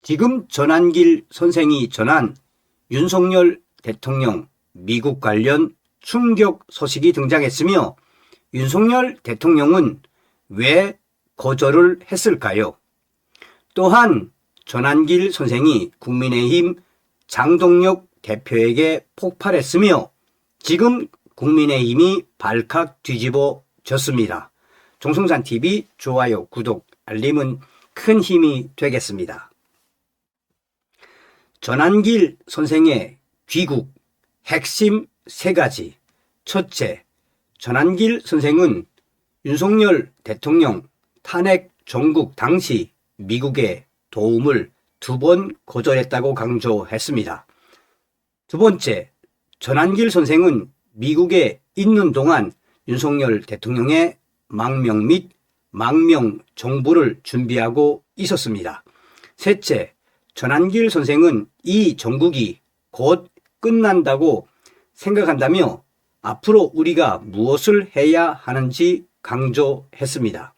지금 전한길 선생이 전한 윤석열 대통령 미국 관련 충격 소식이 등장했으며 윤석열 대통령은 왜 거절을 했을까요? 또한 전한길 선생이 국민의힘 장동혁 대표에게 폭발했으며 지금 국민의힘이 발칵 뒤집어졌습니다. 종성산TV 좋아요, 구독, 알림은 큰 힘이 되겠습니다. 전한길 선생의 귀국 핵심 3가지. 첫째, 전한길 선생은 윤석열 대통령 탄핵 정국 당시 미국의 도움을 2번 거절했다고 강조했습니다. 두 번째, 전한길 선생은 미국에 있는 동안 윤석열 대통령의 망명 및 망명 정보를 준비하고 있었습니다. 셋째, 전한길 선생은 이 정국이 곧 끝난다고 생각한다며 앞으로 우리가 무엇을 해야 하는지 강조했습니다.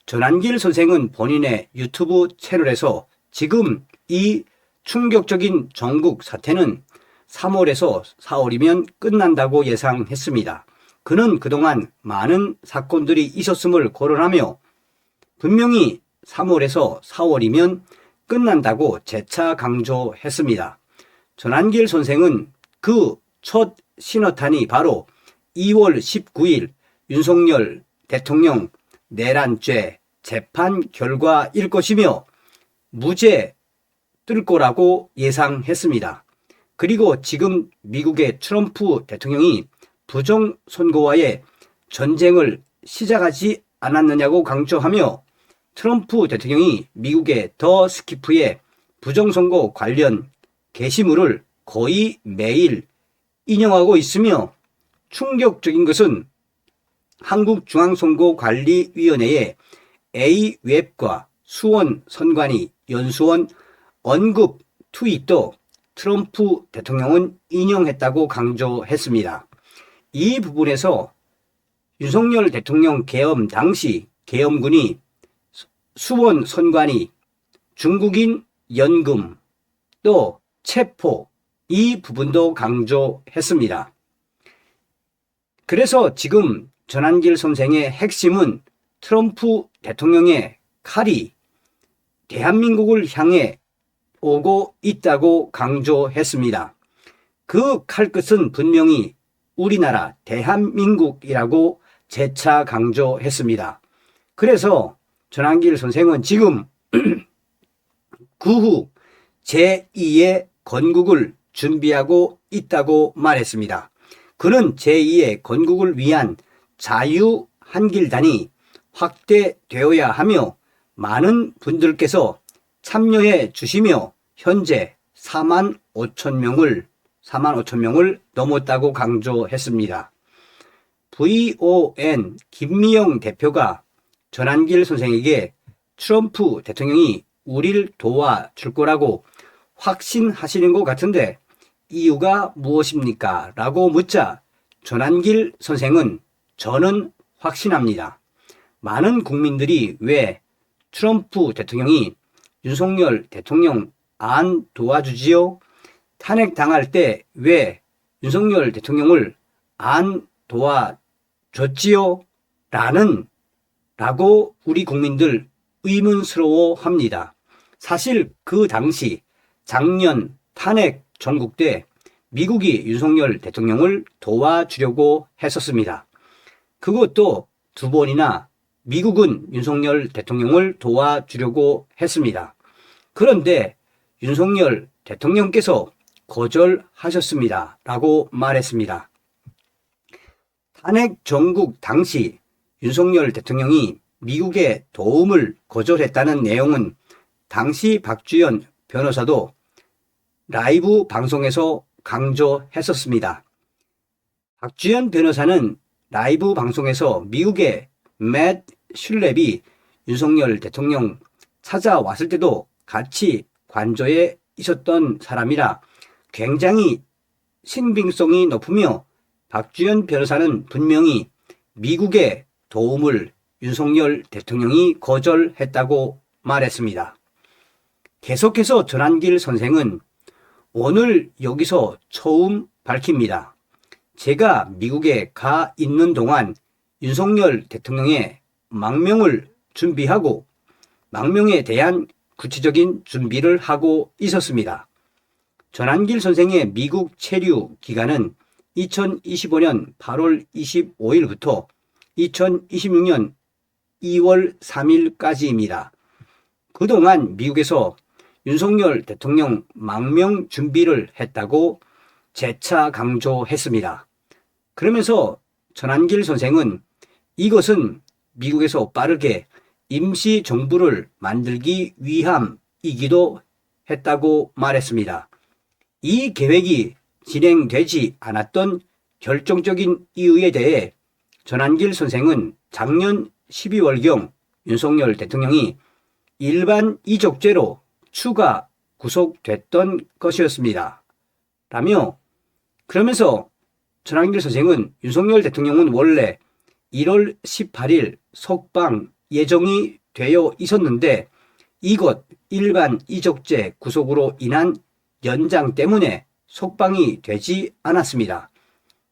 전한길 선생은 본인의 유튜브 채널에서 지금 이 충격적인 정국 사태는 3월에서 4월이면 끝난다고 예상했습니다. 그는 그동안 많은 사건들이 있었음을 거론하며 분명히 3월에서 4월이면 끝난다고 재차 강조했습니다. 전한길 선생은 그 첫 신호탄이 바로 2월 19일 윤석열 대통령 내란죄 재판 결과일 것이며 무죄 뜰 거라고 예상했습니다. 그리고 지금 미국의 트럼프 대통령이 부정선거와의 전쟁을 시작하지 않았느냐고 강조하며 트럼프 대통령이 미국의 더 스키프의 부정선거 관련 게시물을 거의 매일 인용하고 있으며 충격적인 것은 한국중앙선거관리위원회의 A웹과 수원 선관위 연수원 언급 트윗도 트럼프 대통령은 인용했다고 강조했습니다. 이 부분에서 윤석열 대통령 계엄 당시 계엄군이 수원 선관위, 중국인 연금, 또 체포 이 부분도 강조했습니다. 그래서 지금 전한길 선생의 핵심은 트럼프 대통령의 칼이 대한민국을 향해 오고 있다고 강조했습니다. 그 칼끝은 분명히 우리나라 대한민국이라고 재차 강조했습니다. 그래서 전한길 선생은 지금 그 후 제2의 건국을 준비하고 있다고 말했습니다. 그는 제2의 건국을 위한 자유 한길단이 확대되어야 하며 많은 분들께서 참여해 주시며 현재 4만 5천 명을 넘었다고 강조했습니다. VON 김미영 대표가 전한길 선생에게 트럼프 대통령이 우리를 도와줄 거라고 확신하시는 것 같은데 이유가 무엇입니까? 라고 묻자 전한길 선생은 저는 확신합니다. 많은 국민들이 왜 트럼프 대통령이 윤석열 대통령 안 도와주지요? 탄핵당할 때 왜 윤석열 대통령을 안 도와줬지요? 라고 우리 국민들 의문스러워합니다. 사실 그 당시 작년 탄핵 정국 때 미국이 윤석열 대통령을 도와주려고 했었습니다. 그것도 2번이나 미국은 윤석열 대통령을 도와주려고 했습니다. 그런데 윤석열 대통령께서 거절하셨습니다. 라고 말했습니다. 탄핵 정국 당시 윤석열 대통령이 미국의 도움을 거절했다는 내용은 당시 박주현 변호사도 라이브 방송에서 강조했었습니다. 박주현 변호사는 라이브 방송에서 미국의 맷 슐랩이 윤석열 대통령 찾아왔을 때도 같이 관저에 있었던 사람이라 굉장히 신빙성이 높으며 박주현 변호사는 분명히 미국의 도움을 윤석열 대통령이 거절했다고 말했습니다. 계속해서 전한길 선생은 오늘 여기서 처음 밝힙니다. 제가 미국에 가 있는 동안 윤석열 대통령의 망명을 준비하고 망명에 대한 구체적인 준비를 하고 있었습니다. 전한길 선생의 미국 체류 기간은 2025년 8월 25일부터 2026년 2월 3일까지입니다. 그동안 미국에서 윤석열 대통령 망명 준비를 했다고 재차 강조했습니다. 그러면서 전한길 선생은 이것은 미국에서 빠르게 임시정부를 만들기 위함이기도 했다고 말했습니다. 이 계획이 진행되지 않았던 결정적인 이유에 대해 전한길 선생은 작년 12월경 윤석열 대통령이 일반 이적죄로 추가 구속됐던 것이었습니다. 라며 그러면서 전한길 선생은 윤석열 대통령은 원래 1월 18일 석방 예정이 되어 있었는데 이것 일반 이적죄 구속으로 인한 연장 때문에 석방이 되지 않았습니다.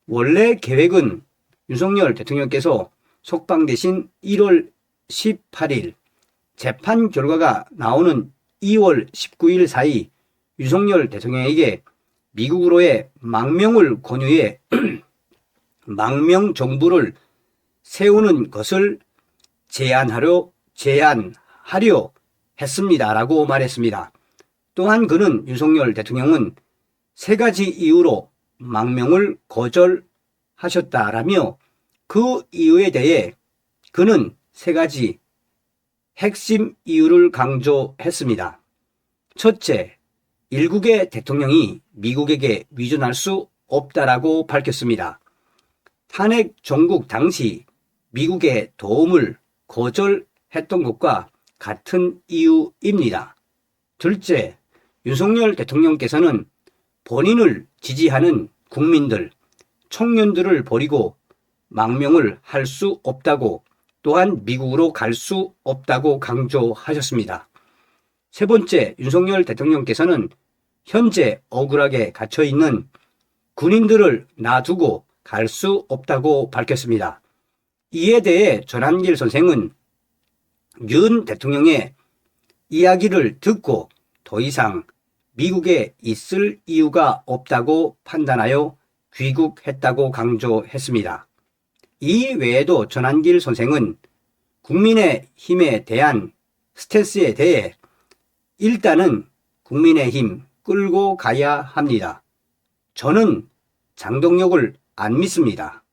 원래 계획은 윤석열 대통령께서 석방 대신 1월 18일 재판 결과가 나오는 2월 19일 사이 윤석열 대통령에게 미국으로의 망명을 권유해 망명 정부를 세우는 것을 제안하려 했습니다라고 말했습니다. 또한 그는 윤석열 대통령은 세 가지 이유로 망명을 거절하셨다라며 그 이유에 대해 그는 세 가지 핵심 이유를 강조했습니다. 첫째, 일국의 대통령이 미국에게 위존할 수 없다라고 밝혔습니다. 탄핵 정국 당시 미국의 도움을 거절했던 것과 같은 이유입니다. 둘째, 윤석열 대통령께서는 본인을 지지하는 국민들, 청년들을 버리고 망명을 할 수 없다고 또한 미국으로 갈 수 없다고 강조하셨습니다. 세 번째, 윤석열 대통령께서는 현재 억울하게 갇혀있는 군인들을 놔두고 갈 수 없다고 밝혔습니다. 이에 대해 전한길 선생은 윤 대통령의 이야기를 듣고 더 이상 미국에 있을 이유가 없다고 판단하여 귀국했다고 강조했습니다. 이 외에도 전한길 선생은 국민의힘에 대한 스탠스에 대해 일단은 국민의힘 끌고 가야 합니다. 저는 장동혁을 안 믿습니다.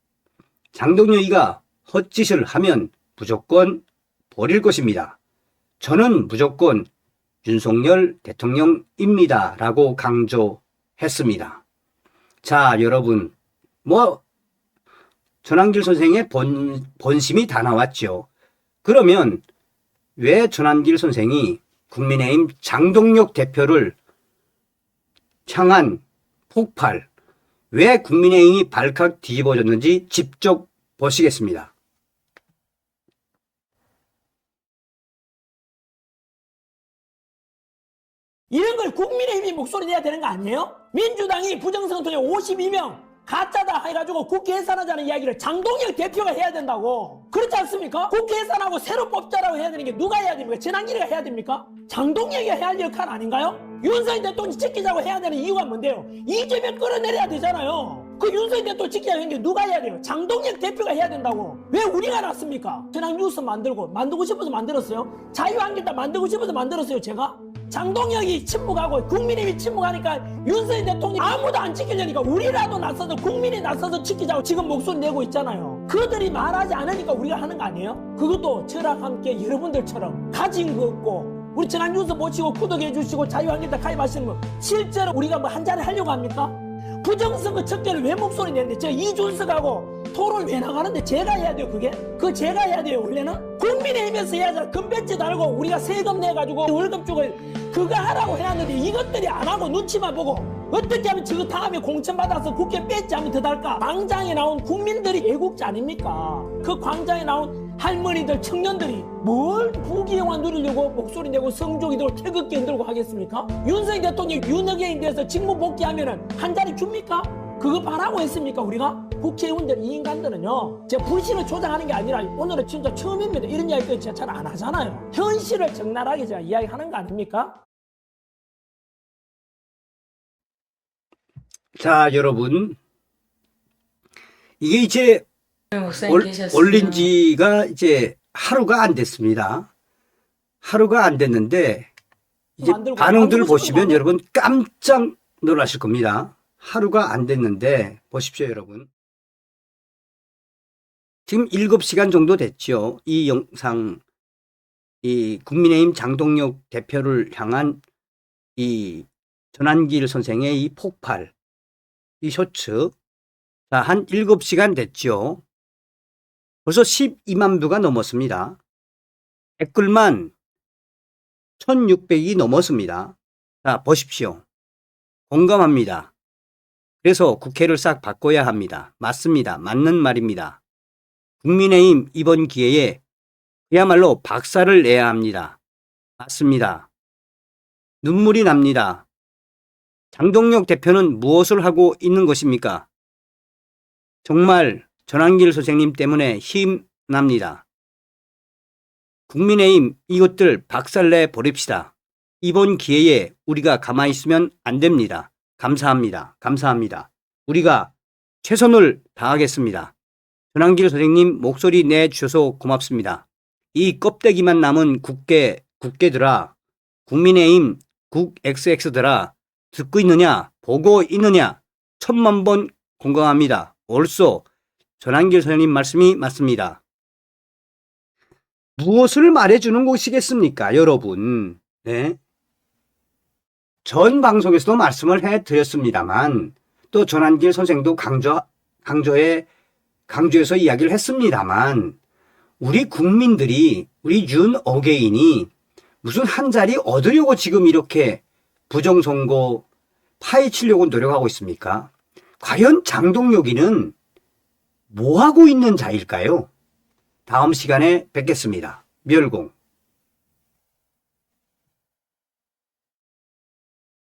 장동혁이가 헛짓을 하면 무조건 버릴 것입니다. 저는 무조건 윤석열 대통령입니다. 라고 강조했습니다. 자, 여러분, 전한길 선생의 본심이 다 나왔죠. 그러면 왜 전한길 선생이 국민의힘 장동혁 대표를 향한 폭발, 왜 국민의힘이 발칵 뒤집어졌는지 직접 보시겠습니다. 이런 걸 국민의힘이 목소리 내야 되는 거 아니에요? 민주당이 부정선 통해 52명 가짜다 해가지고 국회 해산하자는 이야기를 장동혁 대표가 해야 된다고. 그렇지 않습니까? 국회 해산하고 새로 뽑자라고 해야 되는 게 누가 해야 됩니까? 전한길이가 해야 됩니까? 장동혁이 해야 할 역할 아닌가요? 윤석열 대통령 지키자고 해야 되는 이유가 뭔데요? 이재명 끌어내려야 되잖아요. 그 윤석열 대통령 지키자고 하는 게 누가 해야 돼요? 장동혁 대표가 해야 된다고. 왜 우리가 났습니까? 전환뉴스 만들고 싶어서 만들었어요? 자유한국당 만들고 싶어서 만들었어요, 제가? 장동혁이 침묵하고 국민의힘이 침묵하니까 윤석열 대통령이 아무도 안 지키려니까 우리라도 나서서 국민이 나서서 지키자고 지금 목소리 내고 있잖아요. 그들이 말하지 않으니까 우리가 하는 거 아니에요? 그것도 저랑 함께 여러분들처럼 가진 거 없고 우리 전환뉴스 보시고 구독해 주시고 자유한국당 가입하시는 분 실제로 우리가 뭐 한 자리 하려고 합니까? 부정선거 척결을 왜 목소리 내는데 제가 이준석하고 토론 왜 나가는데 제가 해야 돼요 그게? 그거 제가 해야 돼요 원래는? 국민의힘에서 해야죠. 금배지 달고 우리가 세금 내가지고 월급 주고 그거 하라고 해놨는데 이것들이 안 하고 눈치만 보고 어떻게 하면 저거 다음에 공천받아서 국회 뺐지 하면 더 달까? 광장에 나온 국민들이 애국자 아닙니까? 그 광장에 나온 할머니들, 청년들이 뭘 부귀영화 누리려고 목소리 내고 성조기 들고 태극기 흔들고 하겠습니까? 윤석열 대통령이 윤핵관에 대해서 직무 복귀하면은 한 자리 줍니까? 그거 바라고 했습니까 우리가? 국회의원들 이 인간들은요 제가 불신을 조장하는 게 아니라 오늘은 진짜 처음입니다. 이런 이야기 제가 잘 안 하잖아요. 현실을 적나라하게 제가 이야기하는 거 아닙니까? 자, 여러분. 이게 이제 목사님 계셨어요. 올린 지가 이제 하루가 안 됐습니다. 하루가 안 됐는데 이제 만들고 반응들 만들고 보시면 싶은 거 여러분 깜짝 놀라실 겁니다. 하루가 안 됐는데 보십시오, 여러분. 지금 7시간 정도 됐죠. 이 영상, 이 국민의힘 장동혁 대표를 향한 이 전한길 선생의 이 폭발, 이 쇼츠. 자, 한 7시간 됐죠. 벌써 12만 뷰가 넘었습니다. 댓글만 1600이 넘었습니다. 자, 보십시오. 공감합니다. 그래서 국회를 싹 바꿔야 합니다. 맞습니다. 맞는 말입니다. 국민의힘 이번 기회에 그야말로 박살을 내야 합니다. 맞습니다. 눈물이 납니다. 장동혁 대표는 무엇을 하고 있는 것입니까? 정말 전한길 선생님 때문에 힘납니다. 국민의힘 이것들 박살내 버립시다. 이번 기회에 우리가 가만히 있으면 안 됩니다. 감사합니다. 감사합니다. 우리가 최선을 다하겠습니다. 전한길 선생님 목소리 내주셔서 고맙습니다. 이 껍데기만 남은 국회들아, 국민의힘 국 XX들아, 듣고 있느냐, 보고 있느냐, 1000만 번 공감합니다. 옳소. 전한길 선생님 말씀이 맞습니다. 무엇을 말해주는 것이겠습니까, 여러분? 네. 전 방송에서도 말씀을 해드렸습니다만, 또 전한길 선생도 강조해서 이야기를 했습니다만, 우리 국민들이, 우리 윤어게인이 무슨 한 자리 얻으려고 지금 이렇게 부정선거 파헤치려고 노력하고 있습니까? 과연 장동혁이는 뭐 하고 있는 자일까요? 다음 시간에 뵙겠습니다. 멸공.